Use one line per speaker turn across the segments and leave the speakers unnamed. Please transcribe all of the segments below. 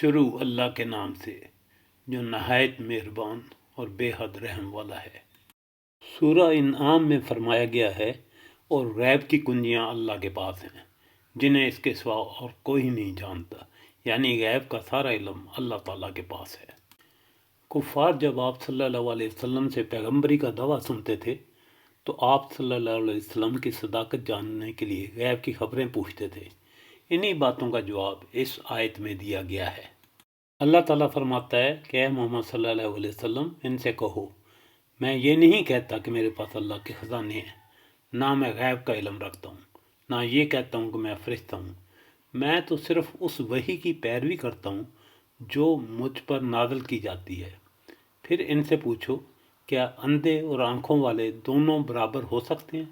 شروع اللہ کے نام سے جو نہایت مہربان اور بے حد رحم والا ہے۔ سورہ انعام میں فرمایا گیا ہے اور غیب کی کنجیاں اللہ کے پاس ہیں جنہیں اس کے سوا اور کوئی نہیں جانتا، یعنی غیب کا سارا علم اللہ تعالیٰ کے پاس ہے۔ کفار جب آپ صلی اللہ علیہ وسلم سے پیغمبری کا دعویٰ سنتے تھے تو آپ صلی اللہ علیہ وسلم کی صداقت جاننے کے لیے غیب کی خبریں پوچھتے تھے۔ انہی باتوں کا جواب اس آیت میں دیا گیا ہے۔ اللہ تعالیٰ فرماتا ہے کہ اے محمد صلی اللہ علیہ وسلم ان سے کہو، میں یہ نہیں کہتا کہ میرے پاس اللہ کے خزانے ہیں، نہ میں غیب کا علم رکھتا ہوں، نہ یہ کہتا ہوں کہ میں فرشتہ ہوں۔ میں تو صرف اس وحی کی پیروی کرتا ہوں جو مجھ پر نازل کی جاتی ہے۔ پھر ان سے پوچھو، کیا اندھے اور آنکھوں والے دونوں برابر ہو سکتے ہیں؟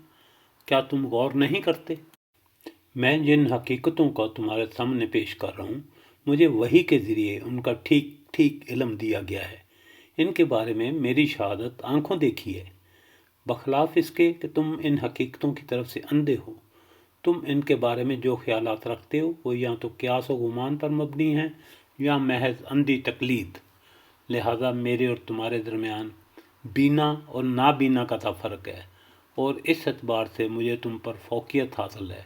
کیا تم غور نہیں کرتے؟ میں جن حقیقتوں کا تمہارے سامنے پیش کر رہا ہوں، مجھے وحی کے ذریعے ان کا ٹھیک ٹھیک علم دیا گیا ہے۔ ان کے بارے میں میری شہادت آنکھوں دیکھی ہے، بخلاف اس کے کہ تم ان حقیقتوں کی طرف سے اندھے ہو۔ تم ان کے بارے میں جو خیالات رکھتے ہو وہ یا تو قیاس و گمان پر مبنی ہیں یا محض اندھی تقلید۔ لہذا میرے اور تمہارے درمیان بینا اور نابینا کا تھا فرق ہے، اور اس اعتبار سے مجھے تم پر فوقیت حاصل ہے،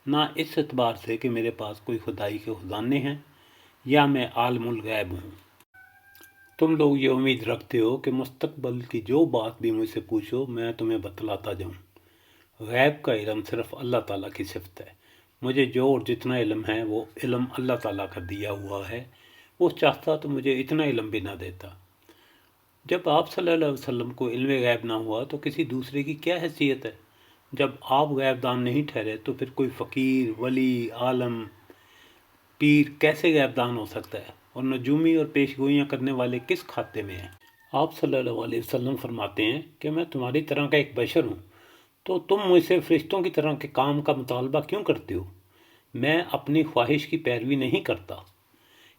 نہ اس اعتبار سے کہ میرے پاس کوئی خدائی کے خزانے ہیں یا میں عالم الغیب ہوں۔ تم لوگ یہ امید رکھتے ہو کہ مستقبل کی جو بات بھی مجھ سے پوچھو میں تمہیں بتلاتا جاؤں۔ غیب کا علم صرف اللہ تعالیٰ کی صفت ہے۔ مجھے جو اور جتنا علم ہے وہ علم اللہ تعالیٰ کا دیا ہوا ہے۔ وہ چاہتا تو مجھے اتنا علم بھی نہ دیتا۔ جب آپ صلی اللہ علیہ وسلم کو علم غیب نہ ہوا تو کسی دوسرے کی کیا حیثیت ہے؟ جب آپ غیب دان نہیں ٹھہرے تو پھر کوئی فقیر، ولی، عالم، پیر کیسے غیب دان ہو سکتا ہے؟ اور نجومی اور پیش گوئیاں کرنے والے کس کھاتے میں ہیں؟ آپ صلی اللہ علیہ وسلم فرماتے ہیں کہ میں تمہاری طرح کا ایک بشر ہوں، تو تم مجھ سے فرشتوں کی طرح کے کام کا مطالبہ کیوں کرتے ہو؟ میں اپنی خواہش کی پیروی نہیں کرتا۔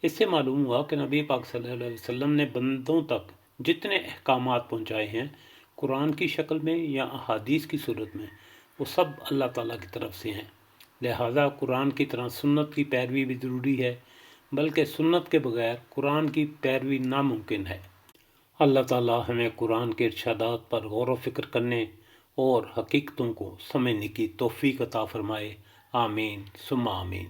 اس سے معلوم ہوا کہ نبی پاک صلی اللہ علیہ وسلم نے بندوں تک جتنے احکامات پہنچائے ہیں قرآن کی شکل میں یا احادیث کی صورت میں، وہ سب اللہ تعالیٰ کی طرف سے ہیں۔ لہٰذا قرآن کی طرح سنت کی پیروی بھی ضروری ہے، بلکہ سنت کے بغیر قرآن کی پیروی ناممکن ہے۔ اللہ تعالیٰ ہمیں قرآن کے ارشادات پر غور و فکر کرنے اور حقیقتوں کو سمجھنے کی توفیق عطا فرمائے۔ آمین ثم آمین۔